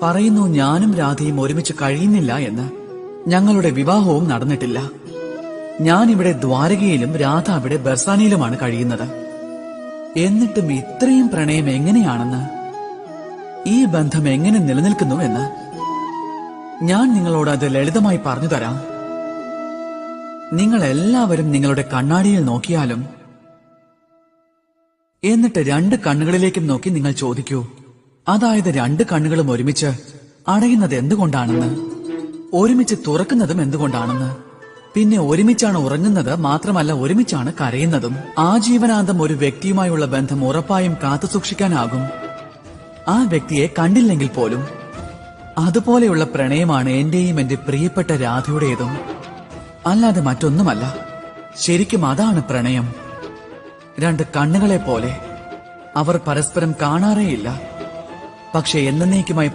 പറയുന്നു ഞാനും രാധയും ഒരുമിച്ച് കഴിയുന്നില്ല എന്ന്. ഞങ്ങളുടെ വിവാഹവും നടന്നിട്ടില്ല. ഞാൻ ഇവിടെ ദ്വാരകയിലും രാധ അവിടെ ബർസാനയിലുമാണ് കഴിയുന്നത്. എന്നിട്ടും ഇത്രയും പ്രണയം എങ്ങനെയാണെന്ന്, ഈ ബന്ധം എങ്ങനെ നിലനിൽക്കുന്നു എന്ന് ഞാൻ നിങ്ങളോട് അത് ലളിതമായി പറഞ്ഞു തരാം. നിങ്ങൾ എല്ലാവരും നിങ്ങളുടെ കണ്ണാടിയിൽ നോക്കിയാലും എന്നിട്ട് രണ്ട് കണ്ണുകളിലേക്കും നോക്കി നിങ്ങൾ ചോദിക്കൂ, അതായത് രണ്ട് കണ്ണുകളും ഒരുമിച്ച് അടയുന്നത് എന്തുകൊണ്ടാണെന്ന്, ഒരുമിച്ച് തുറക്കുന്നതും എന്തുകൊണ്ടാണെന്ന്, പിന്നെ ഒരുമിച്ചാണ് ഉറങ്ങുന്നത് മാത്രമല്ല ഒരുമിച്ചാണ് കരയുന്നതും. ആജീവനാന്തം ഒരു വ്യക്തിയുമായുള്ള ബന്ധം ഉറപ്പായും കാത്തുസൂക്ഷിക്കാനാകും, ആ വ്യക്തിയെ കണ്ടില്ലെങ്കിൽ പോലും. അതുപോലെയുള്ള പ്രണയമാണ് എന്റെയും എന്റെ പ്രിയപ്പെട്ട രാധയുടേതും, അല്ലാതെ മറ്റൊന്നുമല്ല. ശരിക്കും അതാണ് പ്രണയം. രണ്ട് കണ്ണുകളെ പോലെ അവർ പരസ്പരം കാണാറേയില്ല, പക്ഷെ എന്നേക്കുമായി